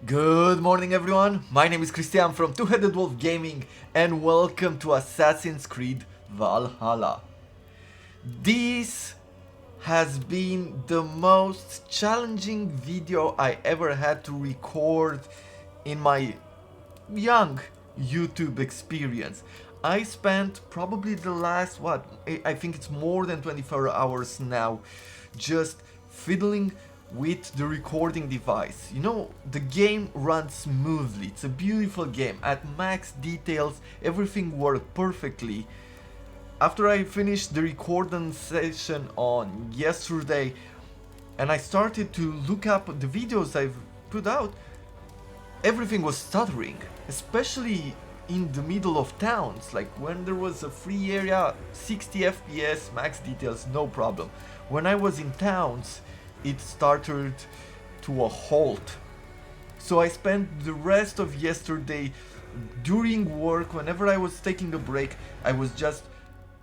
Good morning everyone, my name is Christian from Two-Headed Wolf Gaming and welcome to Assassin's Creed Valhalla. This has been the most challenging video I ever had to record in my young YouTube experience. I spent probably the last, I think it's more than 24 hours now, just fiddling with the recording device. You know, the game runs smoothly, it's a beautiful game, at max details, everything worked perfectly. After I finished the recording session on yesterday and I started to look up the videos I've put out, everything was stuttering, especially in the middle of towns. Like when there was a free area, 60 FPS, max details, no problem. When I was in towns, it started to a halt. So I spent the rest of yesterday during work, whenever I was taking a break, I was just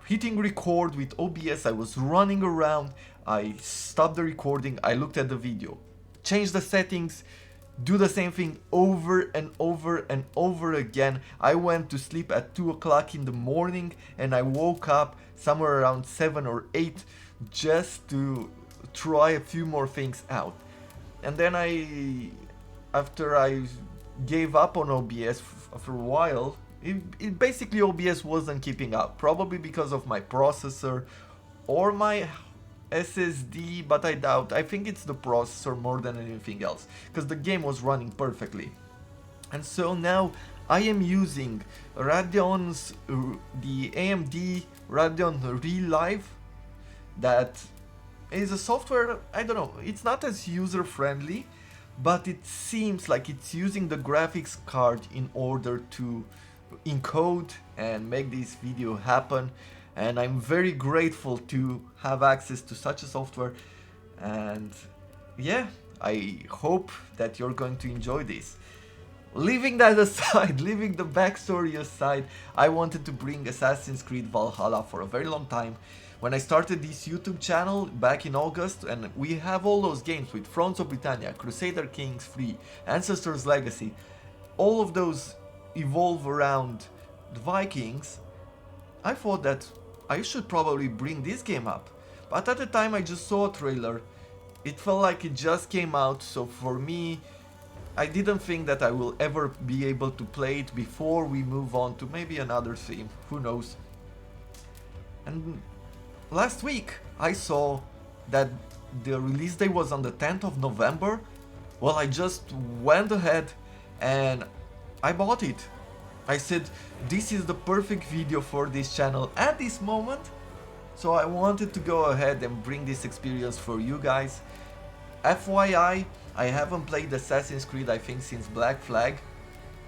hitting record with OBS, I was running around, I stopped the recording, I looked at the video, changed the settings, do the same thing over and over and over again. I went to sleep at 2 o'clock in the morning and I woke up somewhere around 7 or 8 just to try a few more things out. And then after I gave up on OBS for a while, it basically OBS wasn't keeping up, probably because of my processor or my SSD, but I doubt. I think it's the processor more than anything else, because the game was running perfectly. And so now I am using Radeon's, the AMD Radeon ReLive. That is a software, I don't know, it's not as user friendly, but it seems like it's using the graphics card in order to encode and make this video happen, and I'm very grateful to have access to such a software. And yeah, I hope that you're going to enjoy this. Leaving that aside, leaving the backstory aside, I wanted to bring Assassin's Creed Valhalla for a very long time. When I started this YouTube channel back in August, and we have all those games with Thrones of Britannia, Crusader Kings 3, Ancestors Legacy, all of those evolve around the Vikings, I thought that I should probably bring this game up. But at the time I just saw a trailer, it felt like it just came out, so for me, I didn't think that I will ever be able to play it before we move on to maybe another theme, who knows. And last week I saw that the release day was on the 10th of November. Well, I just went ahead and I bought it. I said this is the perfect video for this channel at this moment, so I wanted to go ahead and bring this experience for you guys. FYI, I haven't played Assassin's Creed I think since Black Flag.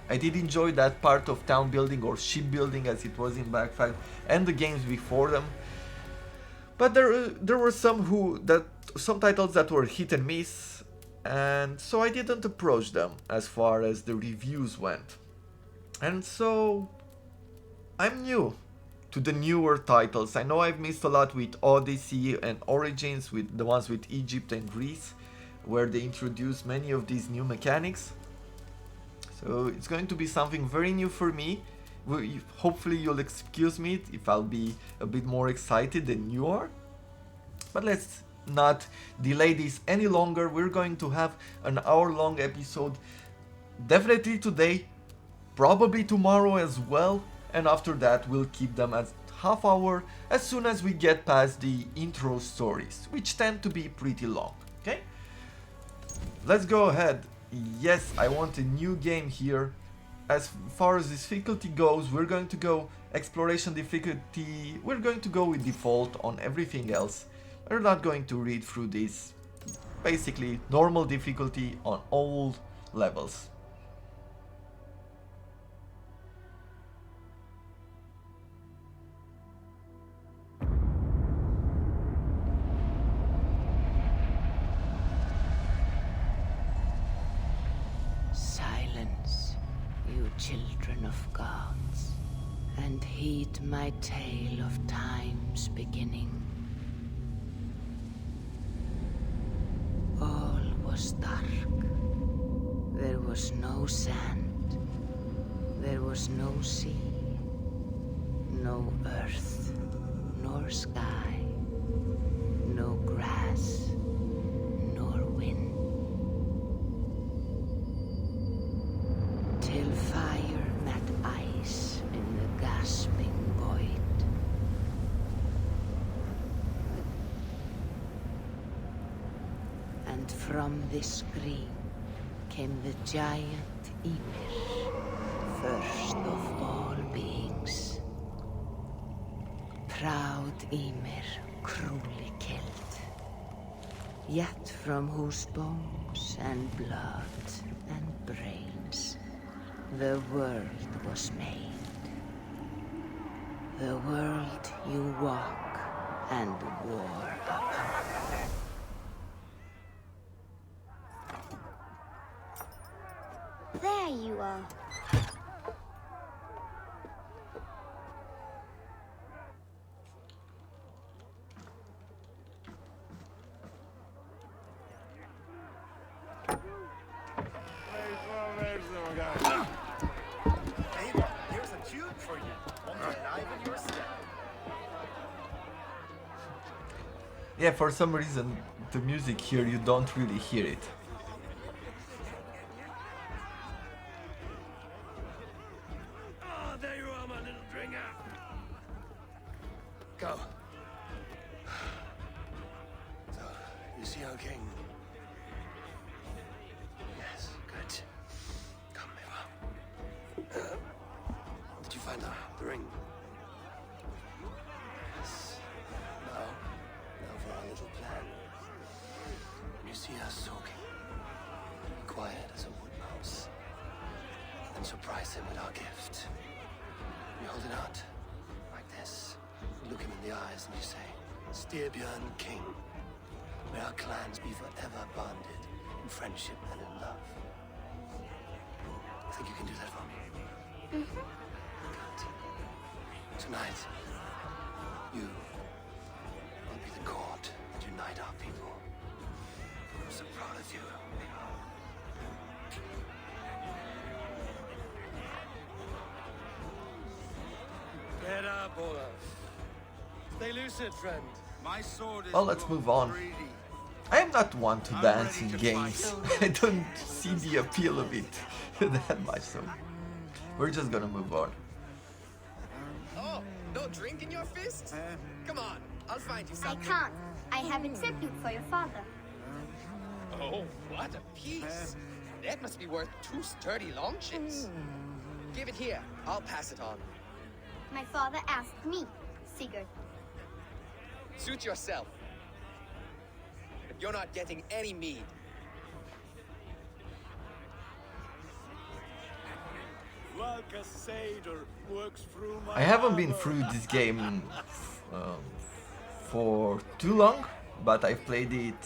I did enjoy that part of town building or ship building as it was in Black Flag and the games before them. But there were some titles that were hit and miss, and so I didn't approach them as far as the reviews went. And so I'm new to the newer titles. I know I've missed a lot with Odyssey and Origins, with the ones with Egypt and Greece, where they introduced many of these new mechanics. So it's going to be something very new for me. Hopefully you'll excuse me if I'll be a bit more excited than you are. But let's not delay this any longer. We're going to have an hour-long episode, definitely today, probably tomorrow as well, and after that we'll keep them at half hour as soon as we get past the intro stories, which tend to be pretty long. Okay? Let's go ahead. Yes, I want a new game here. As far as difficulty goes, we're going to go exploration difficulty. We're going to go with default on everything else. We're not going to read through this. Basically, normal difficulty on all levels. Silence, you children of gods, and heed my tale of time's beginning. All was dark. There was no sand. There was no sea. No earth, nor sky. No grass, nor wind. Till fire met ice in the gasping void. And from this scream came the giant Ymir, first of all beings. Proud Ymir, cruelly killed, yet from whose bones and blood and brains the world was made. The world you walk and war upon. There you are. Here's a tune for you. Want to liven your step. Yeah, for some reason, the music here, you don't really hear it. Oh, there you are, my little dringer. Go. So, you see our king? Yes, good. Come, Eva. Did you find the ring? Yes. Now for our little plan. When you see us talking, be quiet as a wood mouse, and surprise him with our gift. You hold it out, like this. You look him in the eyes and you say, Styrbjörn King, may our clans be forever bonded in friendship and in love. Think you can do that for me? Mm-hmm. Good. Tonight, you will be the cord that unite our people. I'm so proud of you. Get up, Olaf. Stay lucid, friend. My sword is Well, let's long move on. greedy. I am not one to I'm dance ready in to games. fight. I don't see the appeal of it that much, so we're just gonna move on. Oh, no drink in your fist? Come on, I'll find you I something. can't. I have a tribute for your father. Oh, what a piece. That must be worth 2 sturdy longships. Give it here. I'll pass it on. My father asked me, Sigurd. Suit yourself. But you're not getting any mead. Like a satyr works through my I haven't been armor. through this game for too long, but I've played it,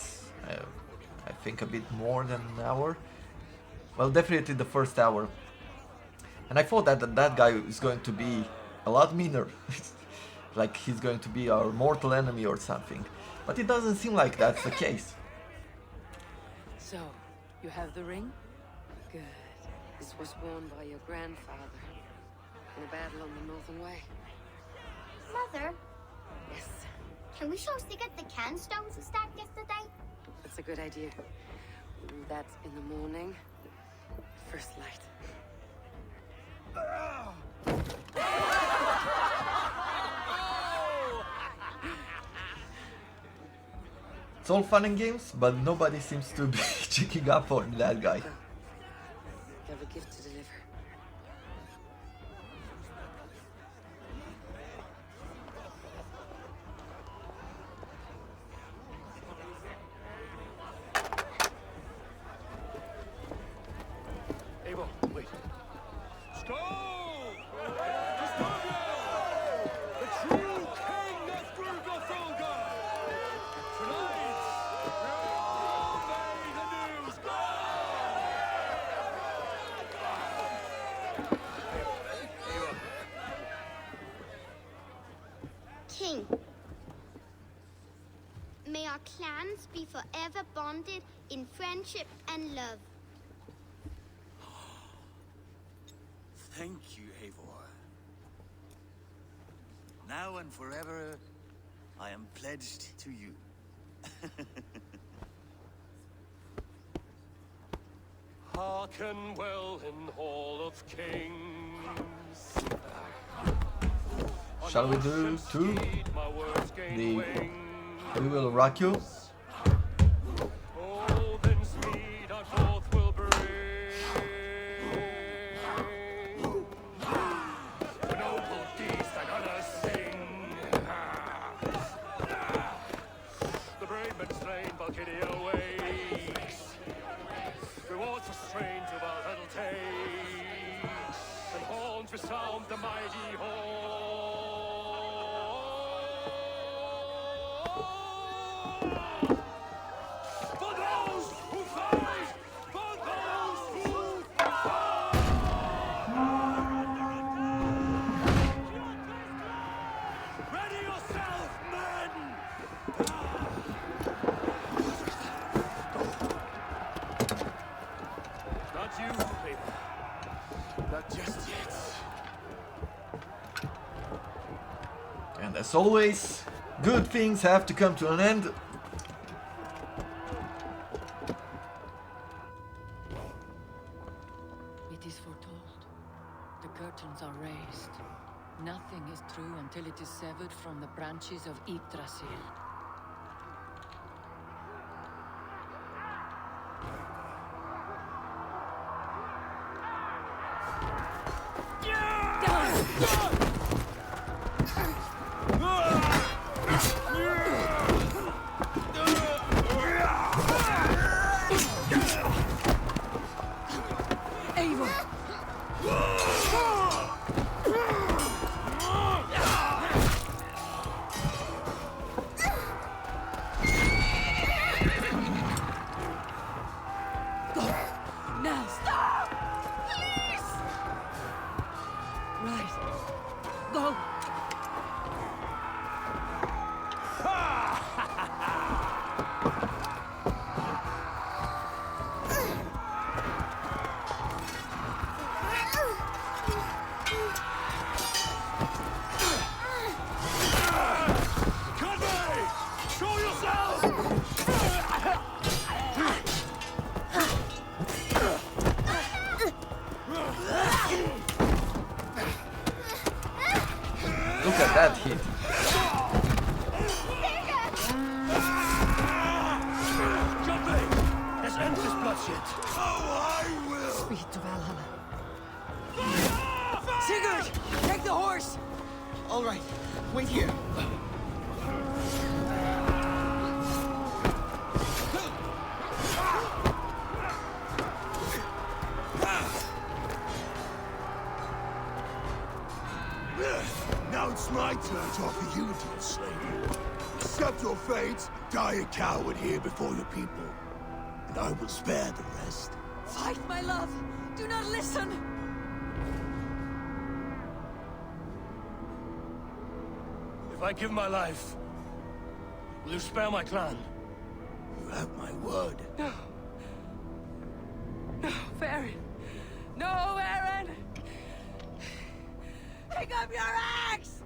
I think, a bit more than an hour. Well, definitely the first hour. And I thought that guy is going to be a lot meaner. Like he's going to be our mortal enemy or something. But it doesn't seem like that's the case. So, you have the ring? Good. This was worn by your grandfather in a battle on the Northern Way. Mother, Yes, can we show Sigurd the can stones we stacked yesterday? that's a good idea. We'll do that in the morning. First light. It's all fun and games, but nobody seems to be checking up on that guy. You have a gift to deliver. Abel, wait. Skål! The true king of Brugafulga! Tonight, we're all made anew. King, may our clans be forever bonded in friendship and love. Thank you, Eivor. Now and forever, I am pledged to you. Hearken well in Hall of Kings. Shall we do two? We will rock you. Oh, then speed I forth will bring. The noble deeds that others sing. The brave men slain, Valkyria wakes. Rewards for strain to Valhalla takes. And horns resound the mighty horn. For those who fight! For those who fight! Ready yourself, men! Not you, Eivor. Not just yet. And as always, good things have to come to an end. It is foretold. The curtains are raised. Nothing is true until it is severed from the branches of Yggdrasil. Now stop! Please! Right. Go! Conway! Show yourself! Look at that hit. Conway! Let's end this bloodshed. Speed to Valhalla. Sigurd! Take the horse! All right, wait here. Now it's my turn to offer you to enslave. Accept your fate, die a coward here before your people, and I will spare the rest. Fight, my love! Do not listen! If I give my life, will you spare my clan? You have my word. No. No, Aaron. No, Aaron! Pick up your axe!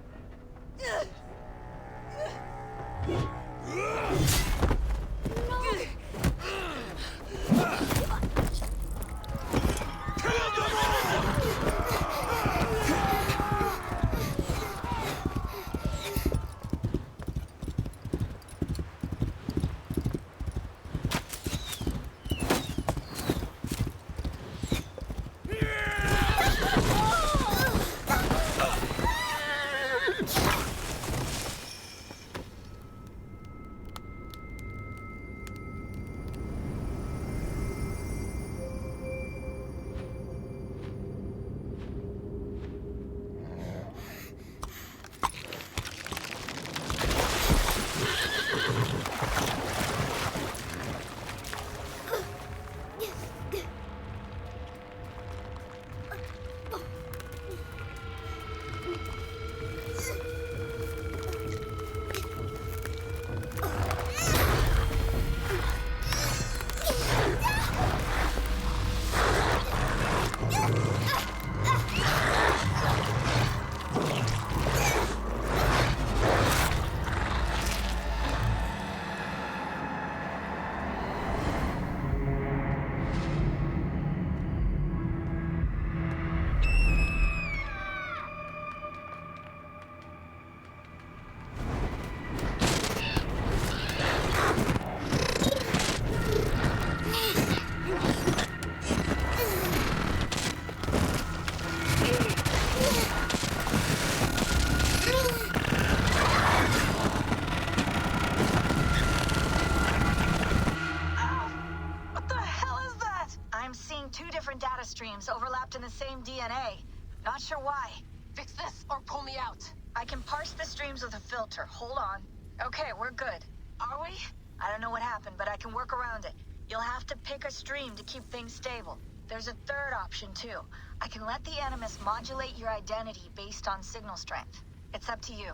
seeing 2 different data streams overlapped in the same DNA. Not sure why. Fix this or pull me out. I can parse the streams with a filter. Hold on. Okay, we're good. Are we? I don't know what happened, but I can work around it. You'll have to pick a stream to keep things stable. There's a third option, too. I can let the Animus modulate your identity based on signal strength. It's up to you.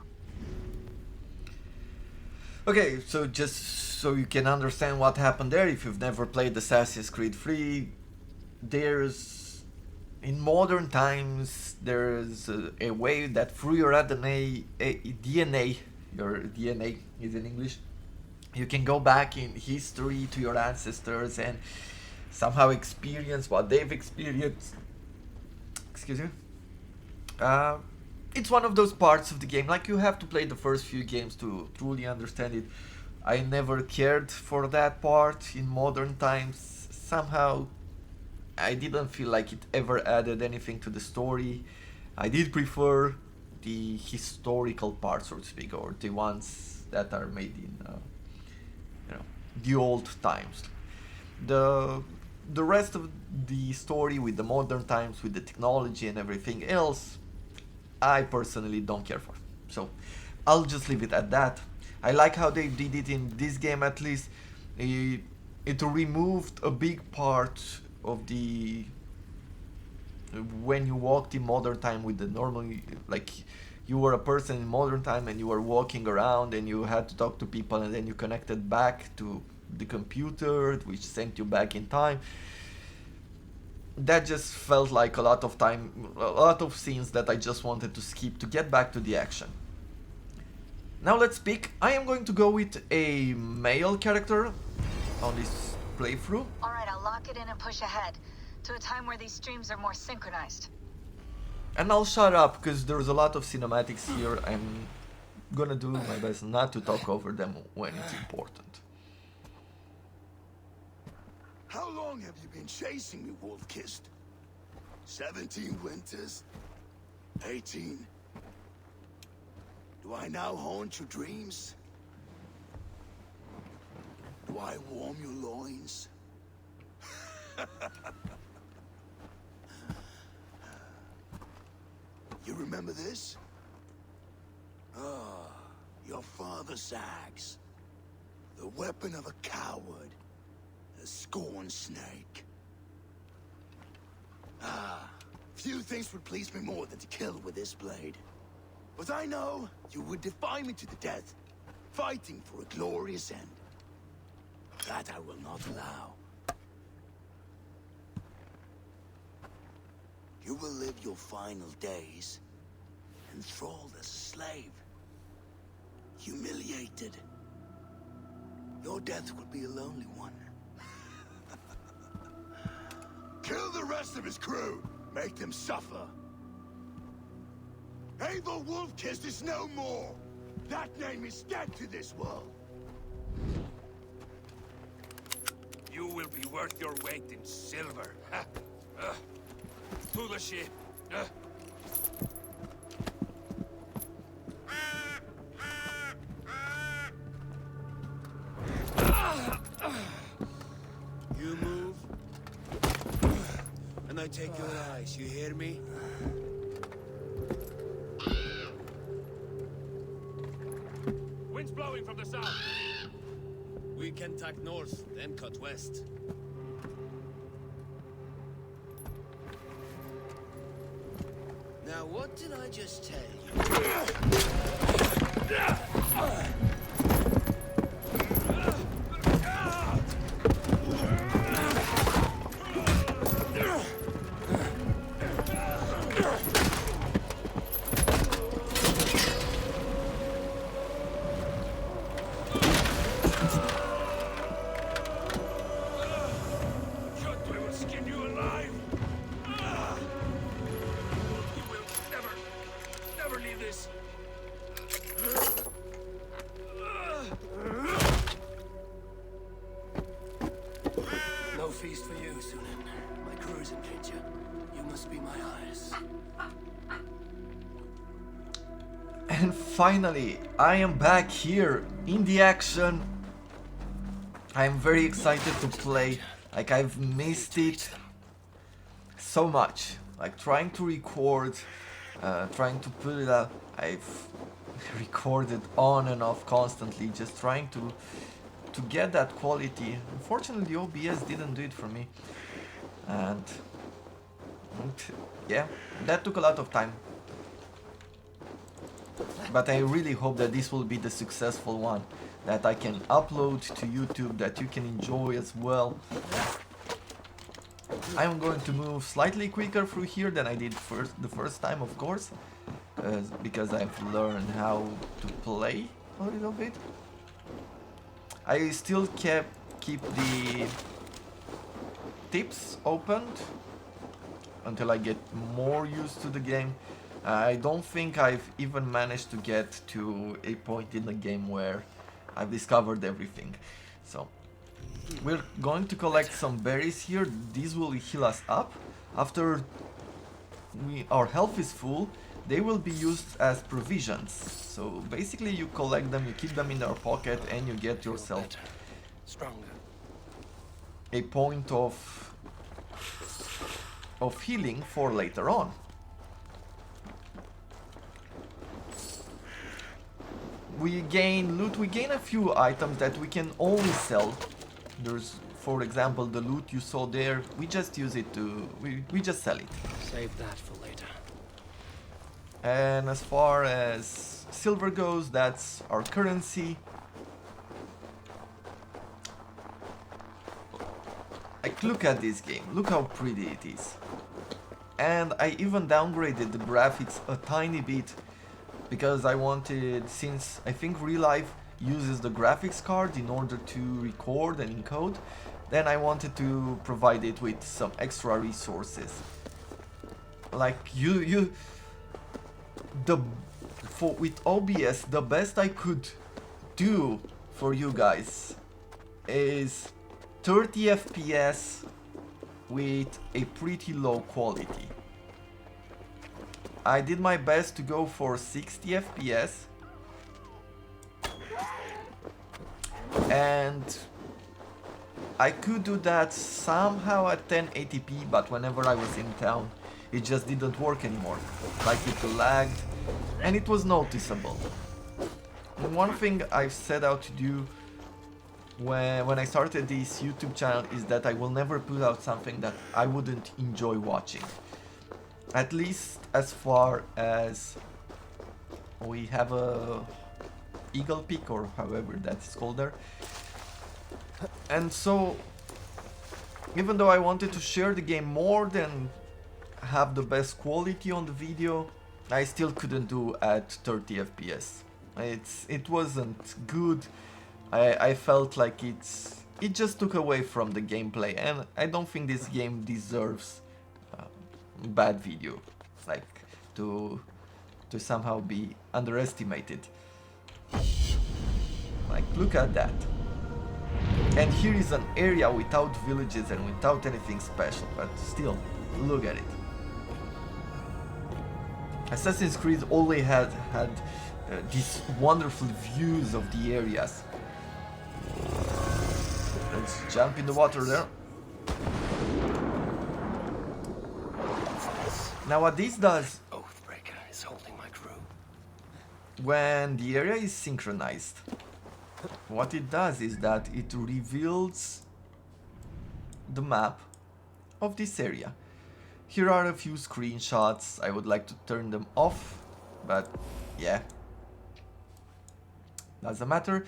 Okay, so just so you can understand what happened there, if you've never played Assassin's Creed 3, there's... in modern times, there's a way that through your DNA, your DNA is in English, you can go back in history to your ancestors and somehow experience what they've experienced. Excuse me. It's one of those parts of the game, like you have to play the first few games to truly understand it. I never cared for that part in modern times. Somehow I didn't feel like it ever added anything to the story. I did prefer the historical parts, so to speak, or the ones that are made in the old times. The rest of the story with the modern times, with the technology and everything else, I personally don't care for. So I'll just leave it at that. I like how they did it in this game, at least. It removed a big part of the... when you walked in modern time with the normal, like you were a person in modern time and you were walking around and you had to talk to people, and then you connected back to the computer which sent you back in time. That just felt like a lot of time, a lot of scenes that I just wanted to skip to get back to the action. Now let's pick. I am going to go with a male character on this playthrough. Alright, I'll lock it in and push ahead to a time where these streams are more synchronized. And I'll shut up because there's a lot of cinematics here. I'm gonna do my best not to talk over them when it's important. How long have you been chasing me, Wolf-Kissed? 17 winters? 18? Do I now haunt your dreams? Do I warm your loins? You remember this? Ah, your father's axe. The weapon of a coward. A scorn snake. Ah, few things would please me more than to kill with this blade. But I know you would defy me to the death, fighting for a glorious end. That I will not allow. You will live your final days enthralled as a slave, humiliated. Your death will be a lonely one. Kill the rest of his crew. Make them suffer. Abel Wolf-Kissed is no more. That name is dead to this world. You will be worth your weight in silver. To the ship. You move, and I take your eyes. You hear me? Wind's blowing from the south. We can tack north, then cut west. Now, what did I just tell you? No feast for you, Sunan. My crew's in danger. You must be my eyes. And finally, I am back here in the action. I am very excited to play. Like, I've missed it so much. Like trying to record, trying to put it up. I've recorded on and off constantly, just trying to get that quality. Unfortunately, OBS didn't do it for me, and yeah, that took a lot of time. But I really hope that this will be the successful one, that I can upload to YouTube, that you can enjoy as well. I'm going to move slightly quicker through here than I did the first time, of course, because I've learned how to play a little bit. I still keep the tips opened until I get more used to the game. I don't think I've even managed to get to a point in the game where I've discovered everything. So we're going to collect some berries here. These will heal us up. After our health is full, they will be used as provisions. So basically you collect them, you keep them in your pocket, and you get yourself a point of healing for later on. We gain loot, we gain a few items that we can only sell. There's, for example, the loot you saw there, we just use it to, we just sell it. Save that for later. And as far as silver goes, that's our currency. Like, look at this game, look how pretty it is. And I even downgraded the graphics a tiny bit, because I wanted, since I think ReLive uses the graphics card in order to record and encode, then I wanted to provide it with some extra resources. Like with OBS, the best I could do for you guys is 30 FPS with a pretty low quality. I did my best to go for 60 FPS, and I could do that somehow at 1080p, but whenever I was in town it just didn't work anymore. Like, it lagged and it was noticeable. And one thing I've set out to do when I started this YouTube channel is that I will never put out something that I wouldn't enjoy watching. At least as far as we have a Eagle Peak, or however that's called there. And so, even though I wanted to share the game more than have the best quality on the video, I still couldn't do at 30 FPS. It wasn't good. I felt like it just took away from the gameplay, and I don't think this game deserves bad video, like to somehow be underestimated. Like, look at that. And here is an area without villages and without anything special, but still, look at it. Assassin's Creed always had these wonderful views of the areas. Let's jump in the water there. Now what this does, Oathbreaker is holding my crew. When the area is synchronized, what it does is that it reveals the map of this area. Here are a few screenshots. I would like to turn them off, but yeah, doesn't matter.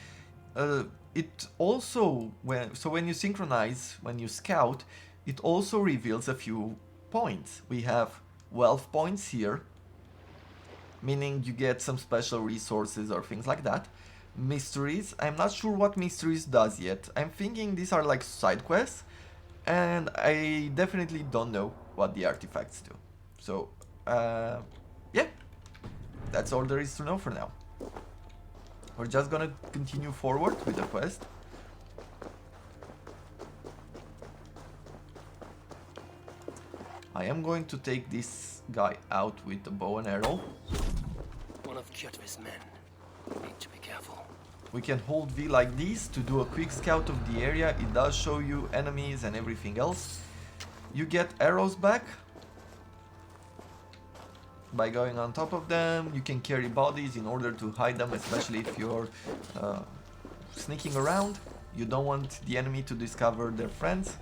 It also, when you synchronize, when you scout, it also reveals a few points. We have wealth points here, meaning you get some special resources or things like that. Mysteries, I'm not sure what mysteries does yet. I'm thinking these are like side quests, and I definitely don't know what the artifacts do. So yeah, that's all there is to know for now. We're just gonna continue forward with the quest. I am going to take this guy out with the bow and arrow. One of Kjotve's men. Need to be careful. We can hold V like this to do a quick scout of the area. It does show you enemies and everything else. You get arrows back by going on top of them. You can carry bodies in order to hide them, especially if you're sneaking around. You don't want the enemy to discover their friends.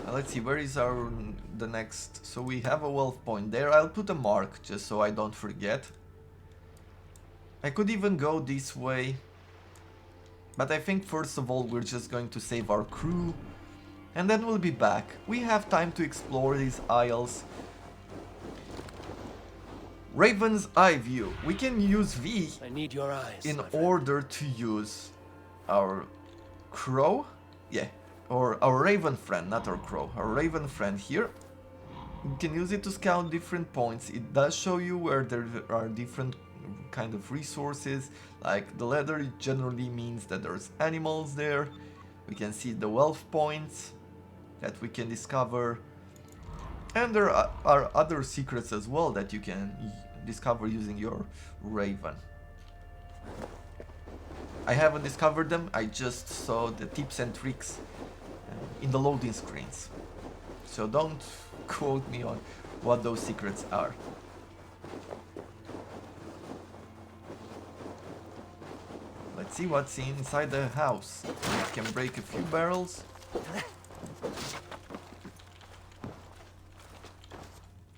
Let's see, where is the next? So we have a wealth point there. I'll put a mark just so I don't forget. I could even go this way, but I think first of all we're just going to save our crew and then we'll be back. We have time to explore these isles. Raven's Eye View. We can use V I need your eyes, in my friend. order to use our crow. Yeah. Or our raven friend, not our crow, our raven friend here. You can use it to scout different points. It does show you where there are different kind of resources, like the leather. It generally means that there's animals there. We can see the wealth points that we can discover, and there are other secrets as well that you can discover using your raven. I haven't discovered them, I just saw the tips and tricks in the loading screens, so don't quote me on what those secrets are. Let's see what's inside the house. We can break a few barrels.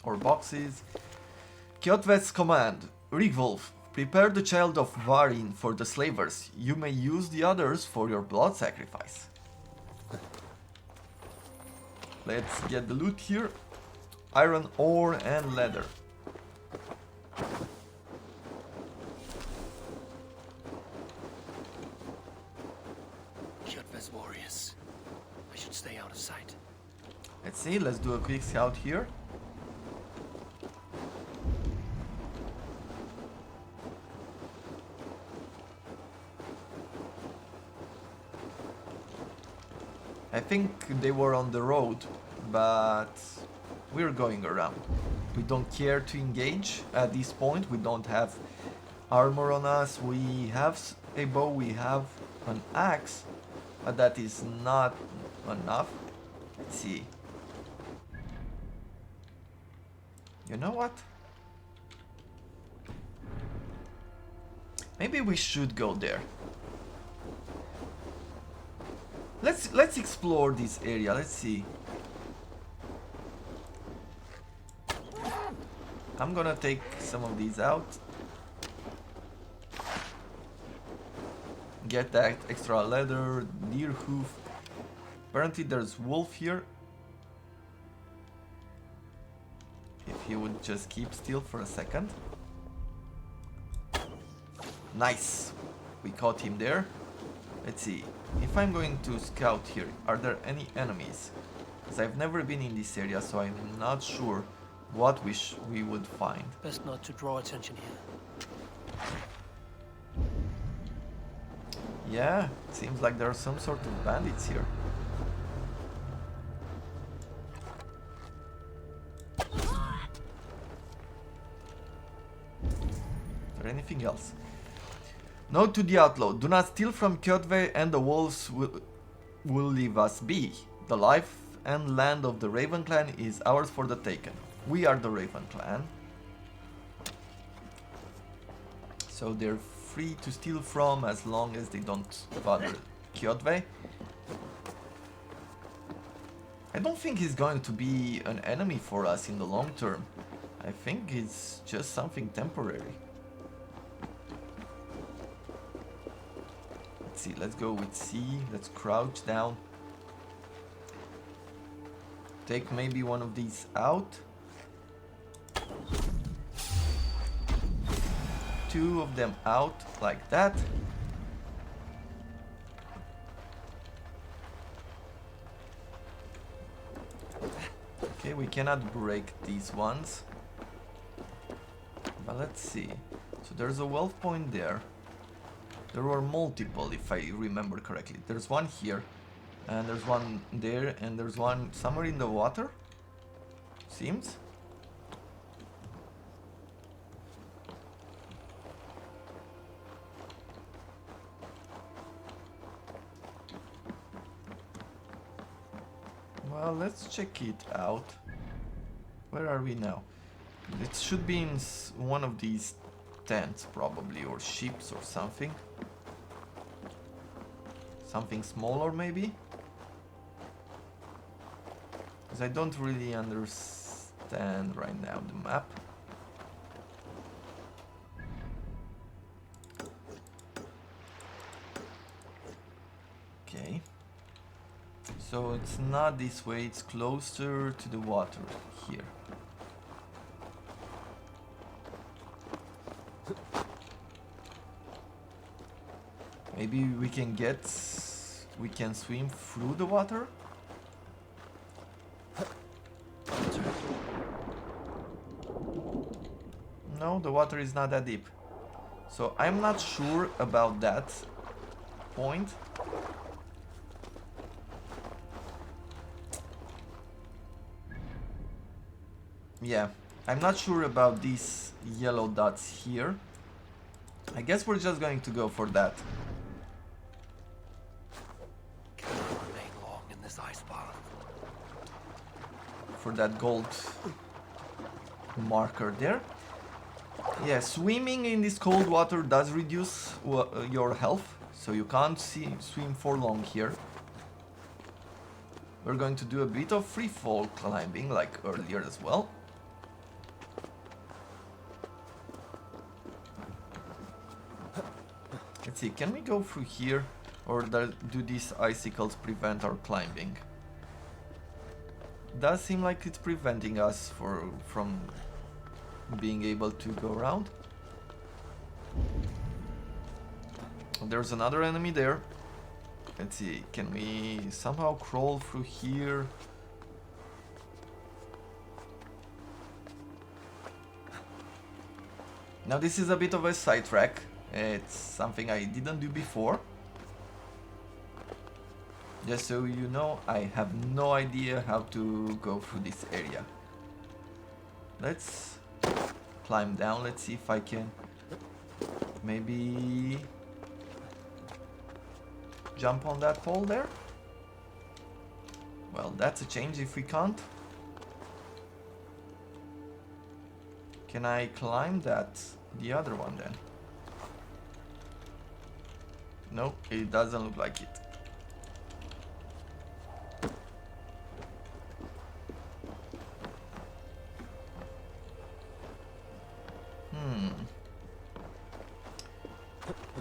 Or boxes. Kjotve's command. Rigwolf, prepare the child of Varin for the slavers. You may use the others for your blood sacrifice. Let's get the loot here. Iron ore and leather. Kjotve's warriors. I should stay out of sight. Let's see, let's do a quick scout here. I think they were on the road, but we're going around. We don't care to engage at this point. We don't have armor on us. We have a bow, we have an axe, but that is not enough. Let's see. You know what? Maybe we should go there. Let's explore this area. Let's see. I'm gonna take some of these out. Get that extra leather, deer hoof. Apparently there's wolf here. If he would just keep still for a second. Nice. We caught him there. Let's see. If I'm going to scout here, are there any enemies? Because I've never been in this area, so I'm not sure what we would find. Best not to draw attention here. Yeah, it seems like there are some sort of bandits here. Is there anything else? Note to the outlaw, do not steal from Kjotve and the wolves will leave us be. The life and land of the Raven clan is ours for the taken. We are the Raven clan. So they're free to steal from as long as they don't bother Kjotve. I don't think he's going to be an enemy for us in the long term. I think it's just something temporary. Let's see, let's go with C. Let's crouch down. Take maybe one of these out. Two of them out, like that. Okay, we cannot break these ones. But let's see. So there's a wealth point there. There were multiple, if I remember correctly. There's one here, and there's one there, and there's one somewhere in the water. Seems. Well, let's check it out. Where are we now? It should be in one of these tents probably, or ships or something. Something smaller maybe? Because I don't really understand right now the map. Okay. So it's not this way, it's closer to the water here. Maybe we can swim through the water? No, the water is not that deep. So I'm not sure about that point. Yeah, I'm not sure about these yellow dots here. I guess we're just going to go for that. Cannot remain long in this ice bath. For that gold marker there. Yeah, swimming in this cold water does reduce your health, so you can't swim for long here. We're going to do a bit of free fall climbing like earlier as well. Let's see, can we go through here, or do these icicles prevent our climbing? Does seem like it's preventing us from being able to go around. There's another enemy there. Let's see, can we somehow crawl through here? Now this is a bit of a sidetrack. It's something I didn't do before. Just so you know, I have no idea how to go through this area. Let's climb down. Let's see if I can maybe jump on that pole there. Well, that's a change if we can't. Can I climb the other one then? No, it doesn't look like it.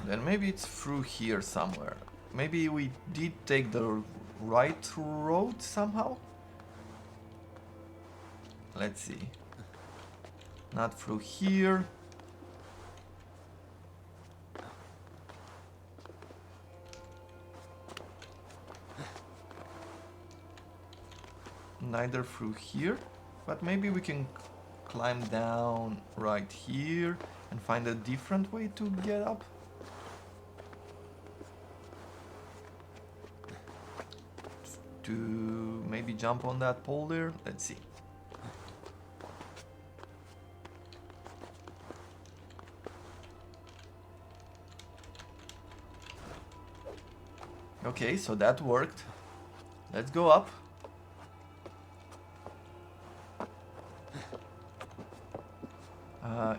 Then maybe it's through here somewhere. Maybe we did take the right road somehow? Let's see. Not through here. Neither through here, but maybe we can climb down right here and find a different way to get up. To maybe jump on that pole there. Let's see. Okay, so that worked. Let's go up.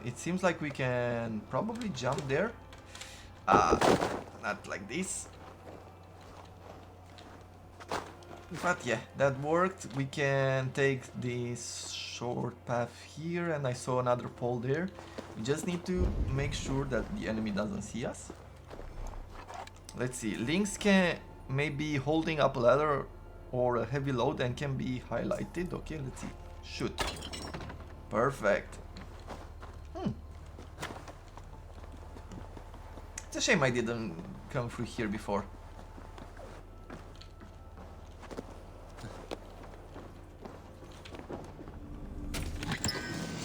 It seems like we can probably jump there. Not like this. But yeah, that worked. We can take this short path here, and I saw another pole there. We just need to make sure that the enemy doesn't see us. Let's see, Lynx can maybe holding up a ladder or a heavy load and can be highlighted. Okay, let's see. Shoot. Perfect. It's a shame I didn't come through here before.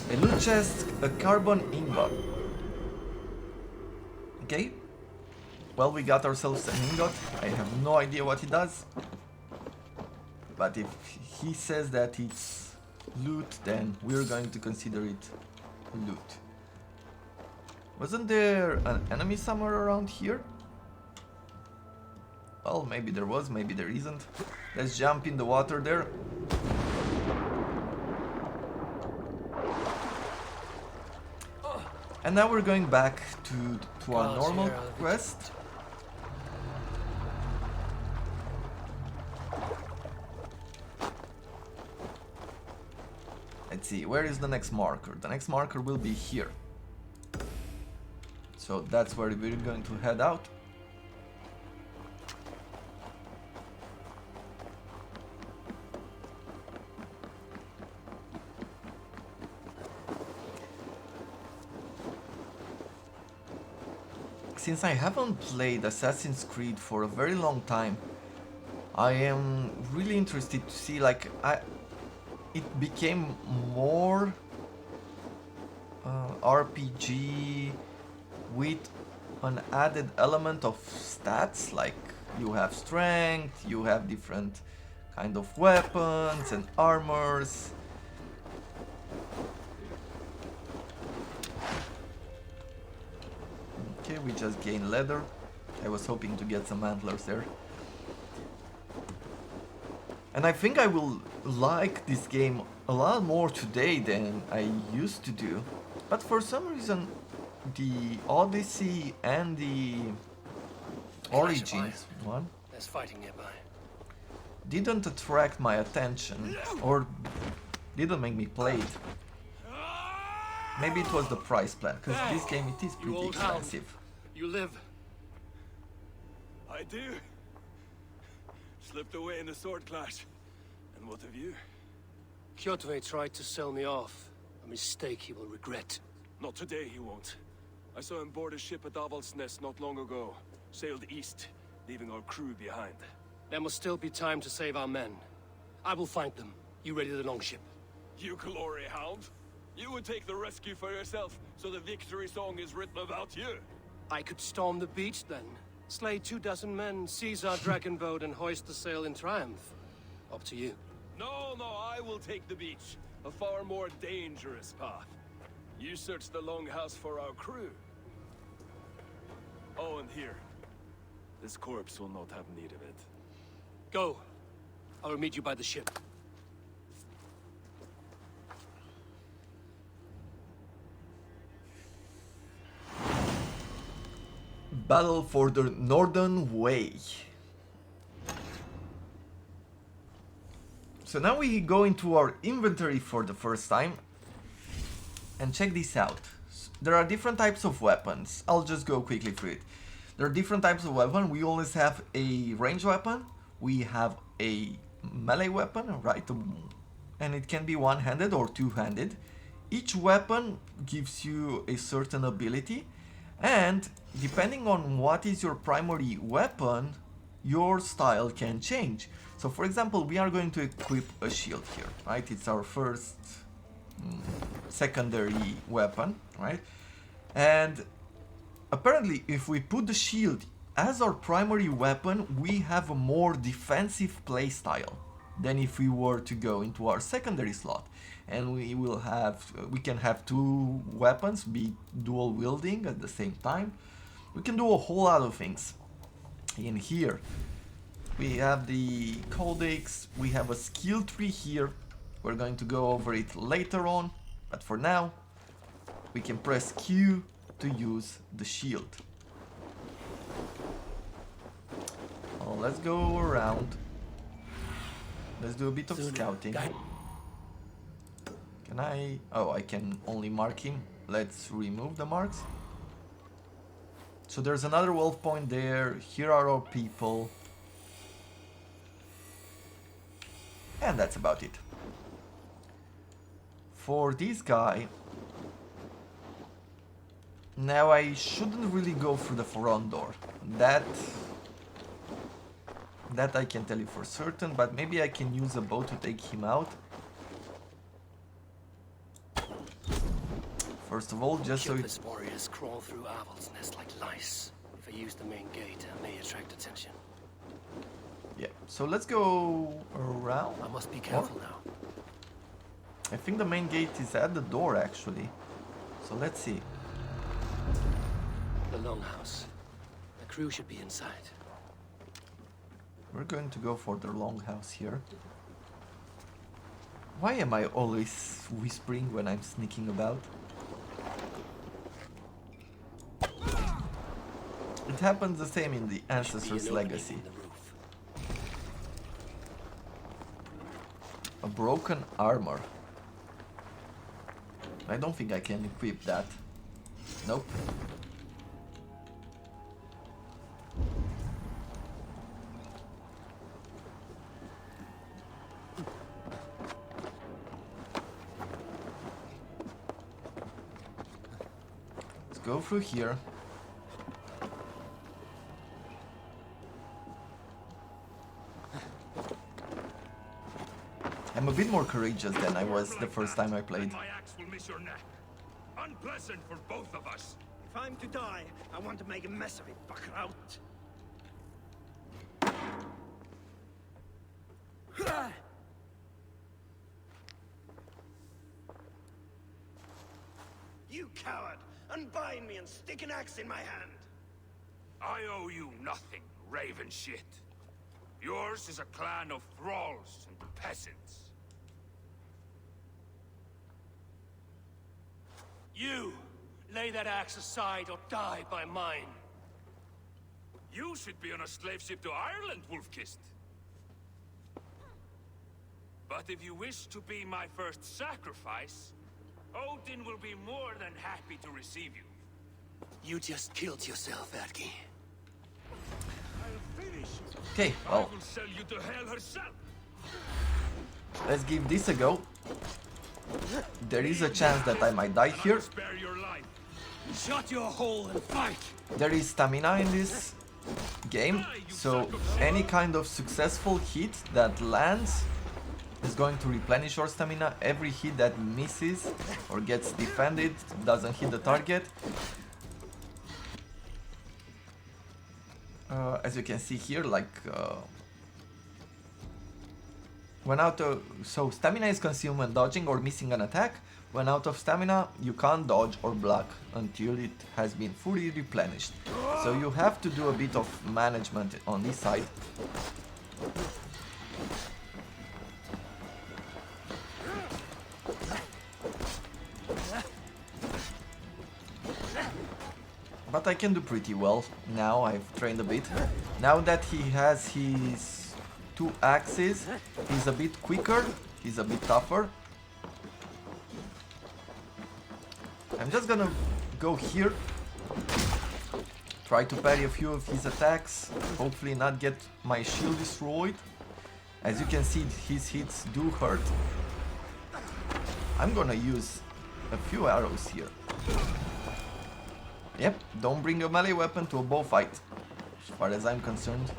A loot chest, a carbon ingot. Okay. Well, we got ourselves an ingot. I have no idea what it does. But if he says that it's loot, then we're going to consider it loot. Wasn't there an enemy somewhere around here? Well, maybe there was, maybe there isn't. Let's jump in the water there. And now we're going back to our normal quest. Let's see, where is the next marker? The next marker will be here. So that's where we're going to head out. Since I haven't played Assassin's Creed for a very long time, I am really interested to see, like, it became more RPG with an added element of stats, like you have strength, you have different kind of weapons and armors. Okay, we just gained leather. I was hoping to get some antlers there. And I think I will like this game a lot more today than I used to do. But for some reason, the Odyssey and the Origins one There's fighting nearby. didn't attract my attention, or didn't make me play it. Maybe it was the price plan, because this game, it is pretty expensive. You live. I do. Slipped away in a sword clash. And what of you? Kjotve tried to sell me off. A mistake he will regret. Not today, he won't. I saw him board a ship at Avaldsnes not long ago. Sailed east, leaving our crew behind. There must still be time to save our men. I will find them. You ready the longship? You glory hound? You would take the rescue for yourself, so the victory song is written about you. I could storm the beach then. Slay 24 men, seize our dragon boat, and hoist the sail in triumph. Up to you. No, I will take the beach. A far more dangerous path. You search the longhouse for our crew. Oh, and here. This corpse will not have need of it. Go. I will meet you by the ship. Battle for the Northern Way. So now we go into our inventory for the first time and check this out. There are different types of weapons. I'll just go quickly through it. There are different types of weapon. We always have a ranged weapon. We have a melee weapon, right? And it can be one-handed or two-handed. Each weapon gives you a certain ability, and depending on what is your primary weapon, your style can change. So for example, we are going to equip a shield here, right? It's our first secondary weapon, right? And apparently if we put the shield as our primary weapon, we have a more defensive playstyle than if we were to go into our secondary slot. And we can have two weapons, be dual wielding at the same time. We can do a whole lot of things. In here we have the codex, we have a skill tree here. We're going to go over it later on, but for now we can press Q to use the shield. Oh, let's go around. Let's do a bit of scouting. Can I? Oh, I can only mark him. Let's remove the marks. So there's another wolf point there. Here are our people. And that's about it. For this guy, now I shouldn't really go through the front door. That I can tell you for certain, but maybe I can use a boat to take him out. First of all, just so Kjotve's warriors crawl through Avaldsnes like lice. If I use the main gate, I may attract attention. yeah, so let's go around. I must be careful now. I think the main gate is at the door actually. So let's see. The longhouse. The crew should be inside. We're going to go for the longhouse here. Why am I always whispering when I'm sneaking about? It happens the same in the Ancestors Legacy. A broken armor. I don't think I can equip that. Nope. Let's go through here. I'm a bit more courageous than I was the first time I played. My axe will miss your neck. Unpleasant for both of us. If I'm to die, I want to make a mess of it, Buckraut. You coward! Unbind me and stick an axe in my hand! I owe you nothing, raven shit. Yours is a clan of thralls and peasants. You! Lay that axe aside or die by mine. You should be on a slave ship to Ireland, Wolfkist. But if you wish to be my first sacrifice, Odin will be more than happy to receive you. You just killed yourself, Adki. I'll finish you. Okay, well, I will sell you to hell herself. let's give this a go. There is a chance that I might die here. Spare your life. Shut your hole and fight! There is stamina in this game, so any kind of successful hit that lands is going to replenish your stamina. Every hit that misses or gets defended doesn't hit the target. As you can see here, like when out of, so stamina is consumed when dodging or missing an attack. When out of stamina, you can't dodge or block until it has been fully replenished. So you have to do a bit of management on this side. But I can do pretty well now. I've trained a bit. Now that he has his two axes, he's a bit quicker, he's a bit tougher. I'm just gonna go here, try to parry a few of his attacks, hopefully not get my shield destroyed. As you can see, his hits do hurt. I'm gonna use a few arrows here. Yep, don't bring a melee weapon to a bow fight, as far as I'm concerned.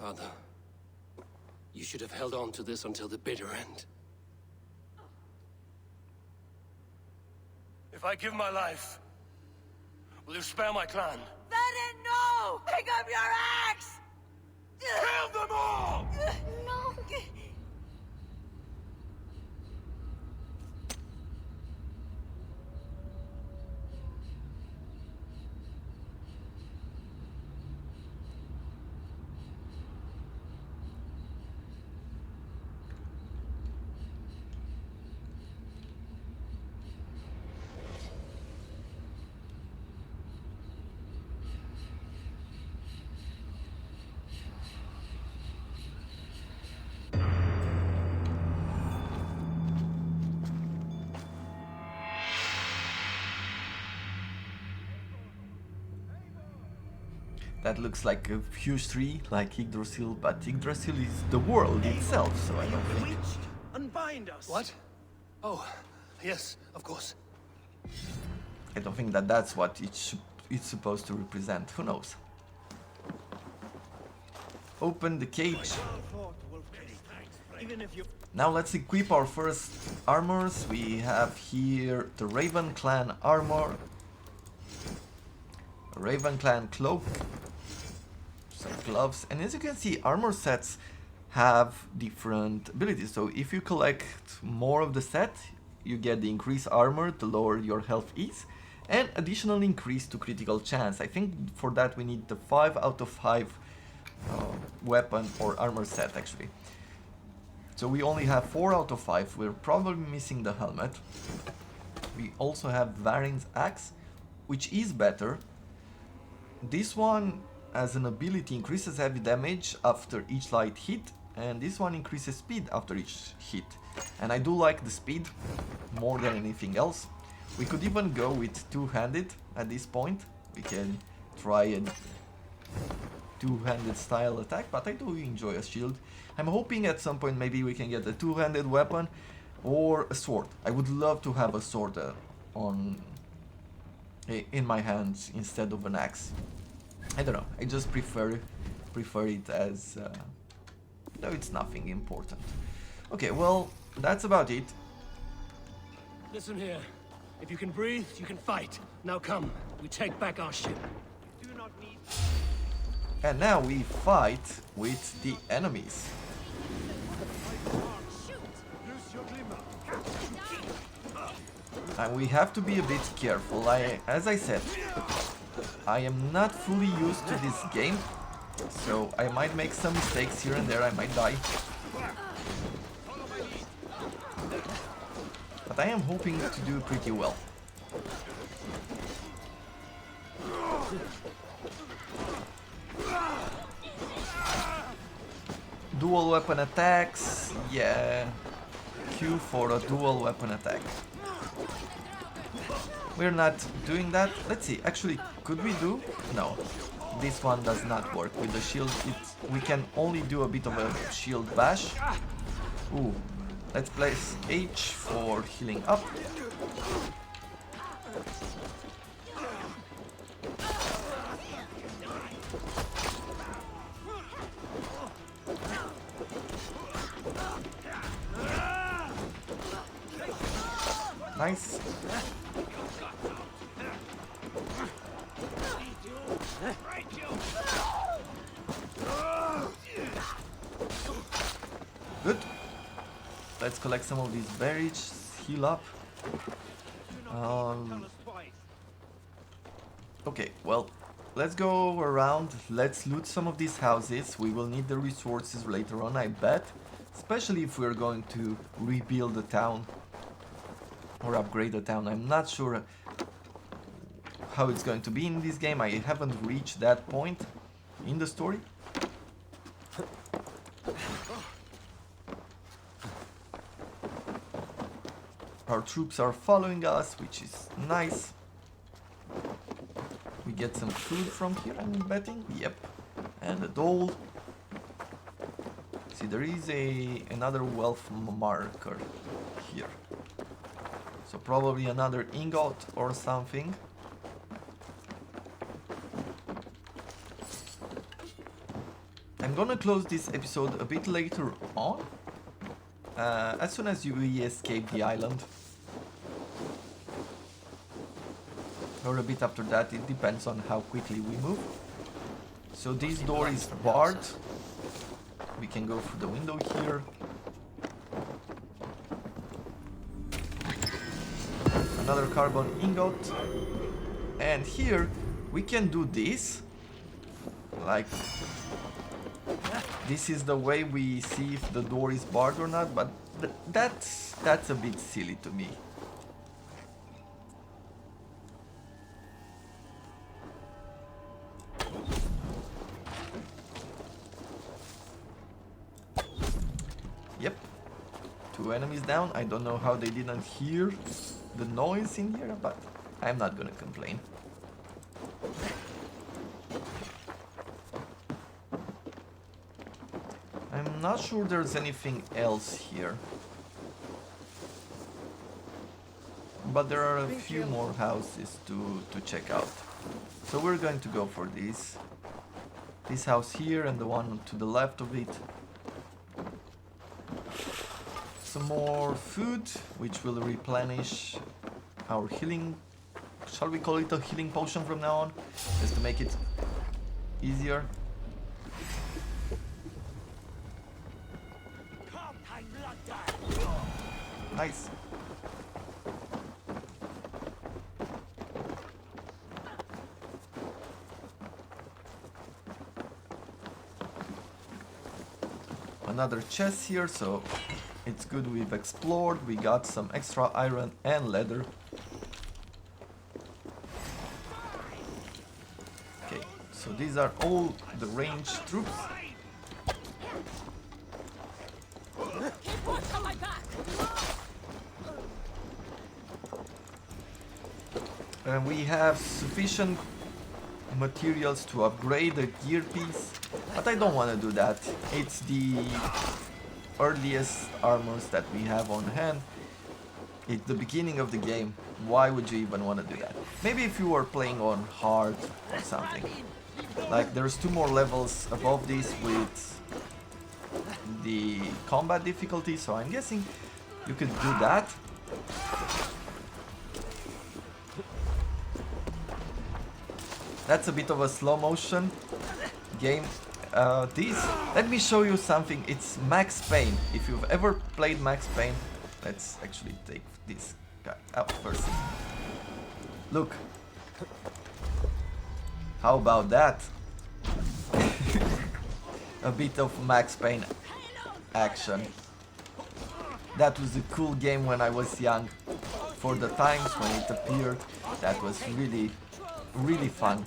Father, you should have held on to this until the bitter end. If I give my life, will you spare my clan? Venom, no! Pick up your axe! Kill them all! No. That looks like a huge tree, like Yggdrasil, but Yggdrasil is the world itself, so I don't think... Bewitched! Unbind us! What? Oh, yes, of course. I don't think that that's what it's supposed to represent. Who knows? Open the cage. Even if you... Now let's equip our first armors. We have here the Raven Clan armor, a Raven Clan cloak, some gloves, and as you can see, armor sets have different abilities. So if you collect more of the set, you get the increased armor the lower your health is, and additional increase to critical chance. I think for that we need the 5 out of 5 weapon or armor set actually. So we only have 4 out of 5, we're probably missing the helmet. We also have Varin's axe, which is better. This one as an ability increases heavy damage after each light hit, and this one increases speed after each hit. And I do like the speed more than anything else. We could even go with two-handed at this point. We can try a two-handed style attack, but I do enjoy a shield. I'm hoping at some point maybe we can get a two-handed weapon or a sword. I would love to have a sword in my hands instead of an axe. I don't know, I just prefer it as though it's nothing important. Okay, well, that's about it. Listen here. If you can breathe, you can fight. Now come, we take back our ship. Do not need... And now we fight with the enemies. And we have to be a bit careful. As I said, I am not fully used to this game, so I might make some mistakes here and there, I might die. But I am hoping to do pretty well. Dual weapon attacks, yeah. Q for a dual weapon attack. We're not doing that. Let's see, actually, could we do? No, this one does not work with the shield. We can only do a bit of a shield bash. Ooh, let's place H for healing up. Nice. Good. Let's collect some of these berries, heal up. Okay, well, let's go around, let's loot some of these houses. We will need the resources later on, I bet. Especially if we're going to rebuild the town or upgrade the town. I'm not sure how it's going to be in this game. I haven't reached that point in the story. Our troops are following us, which is nice. We get some food from here, I'm betting. Yep. And a dole. See, there is another wealth marker here. So probably another ingot or something. I'm gonna close this episode a bit later on. As soon as we escape the island. Or a bit after that, it depends on how quickly we move. So this door is barred. We can go through the window here. Another carbon ingot. And here we can do this. Like, this is the way we see if the door is barred or not, but that's a bit silly to me. Yep, 2 enemies down. I don't know how they didn't hear the noise in here, but I'm not gonna complain. I'm not sure there's anything else here. But there are a few more houses to check out. So we're going to go for this. This house here and the one to the left of it. Some more food, which will replenish our healing. Shall we call it a healing potion from now on? Just to make it easier. Nice. another chest here, so it's good we've explored. We got some extra iron and leather. Okay, so these are all the ranged troops. And we have sufficient materials to upgrade the gear piece, but I don't want to do that. It's the earliest armors that we have on hand. It's the beginning of the game. Why would you even want to do that? Maybe if you were playing on hard or something. Like there's 2 more levels above this with the combat difficulty, so I'm guessing you could do that. That's a bit of a slow motion game. Let me show you something. It's Max Payne. If you've ever played Max Payne, let's actually take this guy out first. Look. How about that? A bit of Max Payne action. That was a cool game when I was young. For the times when it appeared, that was really, really fun.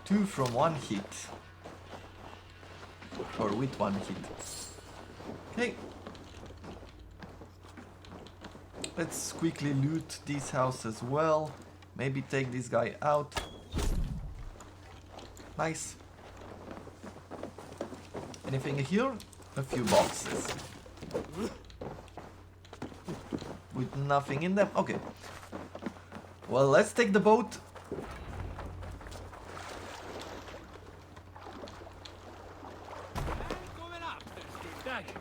Two from 1 hit. Or with 1 hit. Okay. Let's quickly loot this house as well. Maybe take this guy out. Nice. Anything here? A few boxes. With nothing in them? Okay. Well, let's take the boat.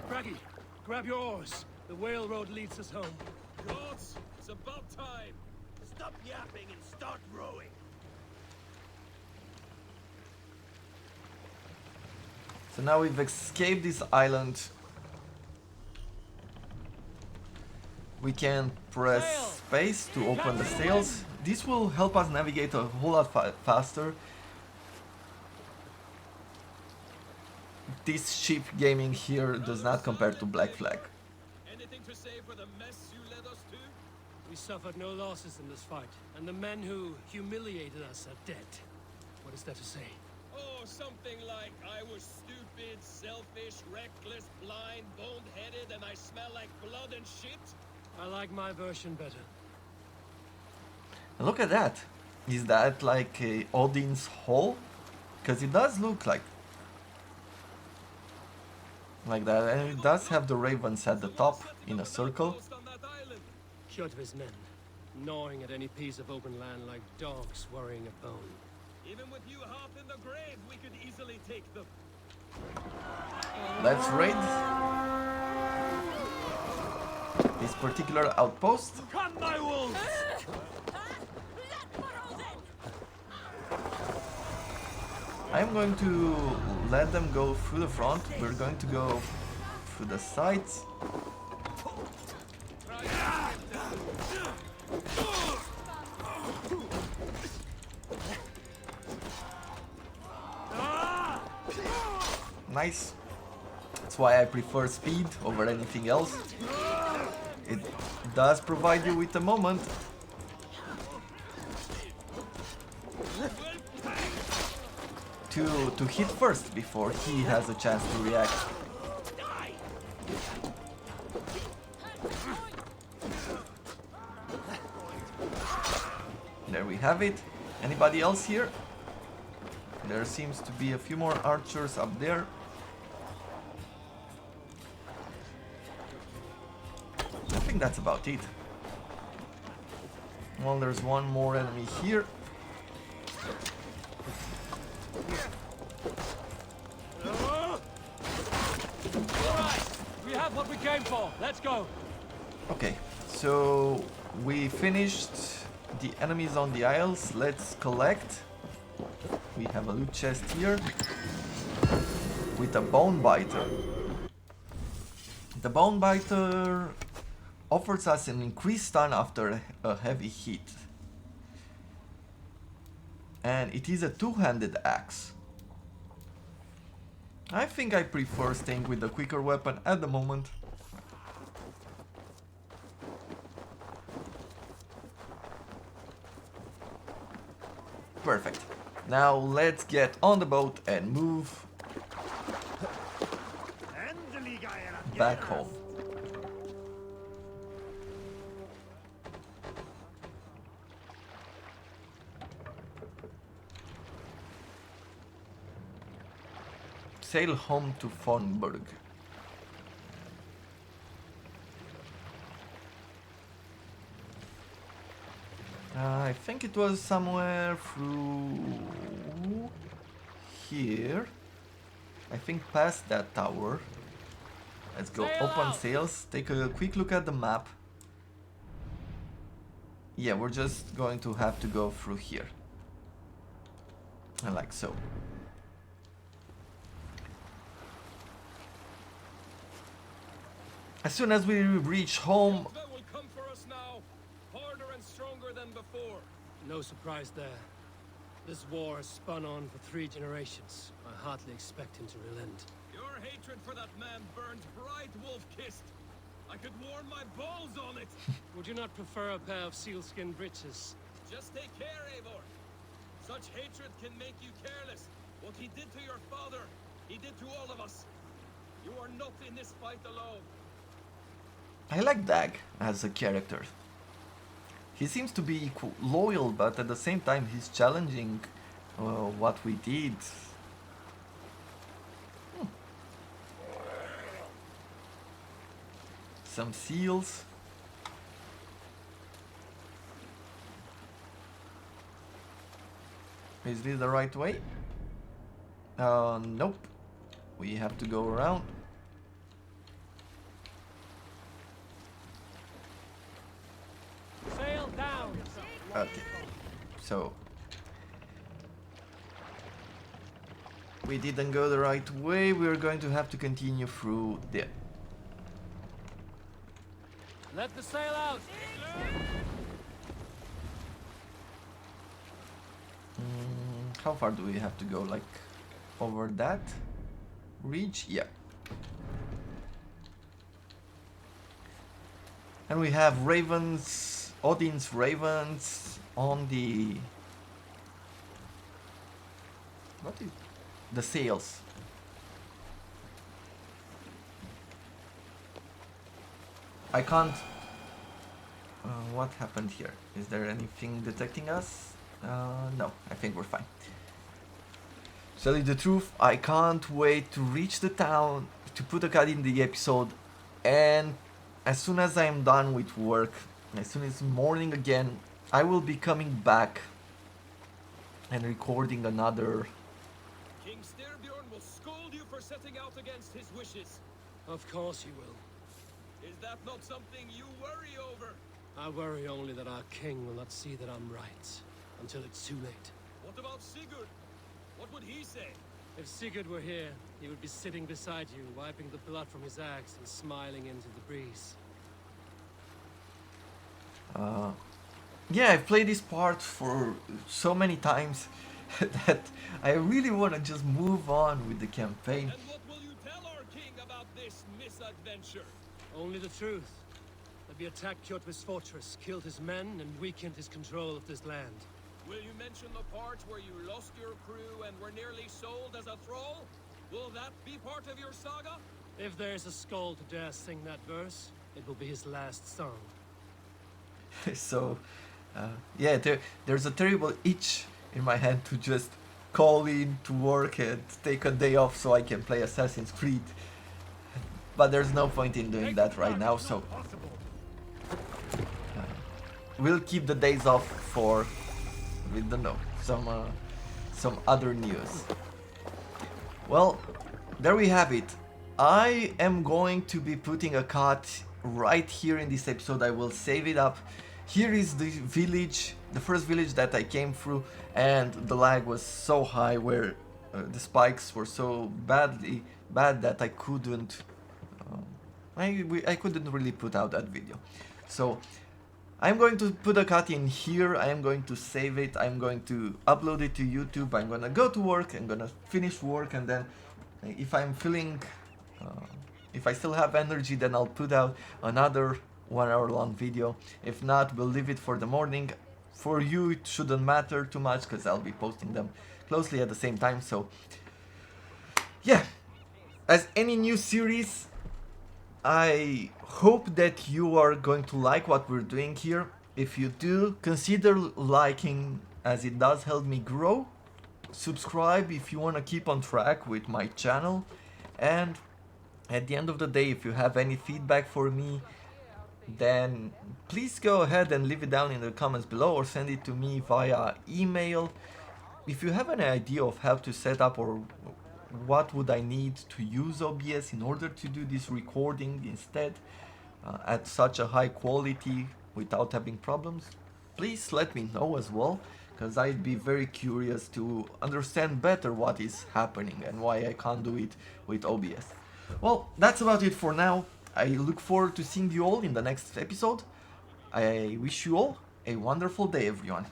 Braggy, grab your oars. The whale road leads us home. Gods, it's about time. Stop yapping and start rowing. So now we've escaped this island. We can press space to open the sails. This will help us navigate a whole lot faster. This ship gaming here does not compare to Black Flag. Anything to say for the mess you led us to? We suffered no losses in this fight, and the men who humiliated us are dead. What is there to say? Oh, something like I was stupid, selfish, reckless, blind, bone-headed, and I smell like blood and shit. I like my version better. And look at that. Is that like a Odin's hall? Because it does look like that, and it does have the ravens at the top in a circle. Kjotve's men, gnawing at any piece of open land like dogs worrying a bone. Even with you half in the grave, we could easily take them. Let's raid this particular outpost. Come, my wolves! I'm going to let them go through the front. We're going to go through the sides. Nice. That's why I prefer speed over anything else. It does provide you with a moment to hit first before he has a chance to react. There we have it. Anybody else here? There seems to be a few more archers up there. I think that's about it. Well, there's one more enemy here. We have what we came for. Let's go. Okay, so we finished the enemies on the isles. Let's collect. We have a loot chest here with a bone biter. The bone biter offers us an increased stun after a heavy hit. And it is a two-handed axe. I think I prefer staying with the quicker weapon at the moment. Perfect. Now let's get on the boat and move back home. Sail home to Fonberg. I think it was somewhere through here. I think past that tower. Let's go open sails, take a quick look at the map. Yeah, we're just going to have to go through here. Like so. As soon as we reach home... will come for us now, harder and stronger than before. No surprise there. This war has spun on for 3 generations. I hardly expect him to relent. Your hatred for that man burns bright, wolf-kissed. I could warm my balls on it. Would you not prefer a pair of sealskin breeches? Just take care, Eivor. Such hatred can make you careless. What he did to your father, he did to all of us. You are not in this fight alone. I like Dag as a character. He seems to be loyal, but at the same time he's challenging what we did. Some seals. Is this the right way? Nope. We have to go around. Sail down. Okay. So we didn't go the right way. We're going to have to continue through there. Let the sail out. How far do we have to go? Like over that ridge? Yeah. And we have ravens, Odin's ravens on the... What is... the sails. I can't... what happened here? Is there anything detecting us? No, I think we're fine. To tell you the truth, I can't wait to reach the town, to put a cut in the episode, and as soon as I'm done with work, as soon as morning again, I will be coming back and recording another... King Styrbjorn will scold you for setting out against his wishes. Of course he will. Is that not something you worry over? I worry only that our king will not see that I'm right, until it's too late. What about Sigurd? What would he say? If Sigurd were here, he would be sitting beside you, wiping the blood from his axe and smiling into the breeze. Yeah, I've played this part for so many times that I really want to just move on with the campaign. And what will you tell our king about this misadventure? Only the truth. That we attacked Kjotve's fortress, killed his men, and weakened his control of this land. Will you mention the part where you lost your crew and were nearly sold as a thrall? Will that be part of your saga? If there's a skull to dare sing that verse, it will be his last song. So, yeah, there's a terrible itch in my hand to just call in to work and take a day off so I can play Assassin's Creed. But there's no point in doing that right now, so we'll keep the days off for, we don't know, some other news. Well, there we have it. I am going to be putting a cut right here in this episode. I will save it up. Here is the village, the first village that I came through, and the lag was so high where the spikes were so bad that I couldn't I couldn't really put out that video. So I'm going to put a cut in here, I am going to save it, I'm going to upload it to YouTube, I'm gonna go to work, I'm gonna finish work, and then if I'm feeling, if I still have energy, then I'll put out another 1 hour long video. If not, we'll leave it for the morning. For you it shouldn't matter too much because I'll be posting them closely at the same time. So yeah, as any new series, I hope that you are going to like what we're doing here. If you do, consider liking, as it does help me grow. Subscribe if you want to keep on track with my channel. And at the end of the day, if you have any feedback for me, then please go ahead and leave it down in the comments below or send it to me via email. If you have any idea of how to set up or what would I need to use OBS in order to do this recording instead at such a high quality without having problems, please let me know as well, because I'd be very curious to understand better what is happening and why I can't do it with OBS. Well, that's about it for now. I look forward to seeing you all in the next episode. I wish you all a wonderful day, everyone.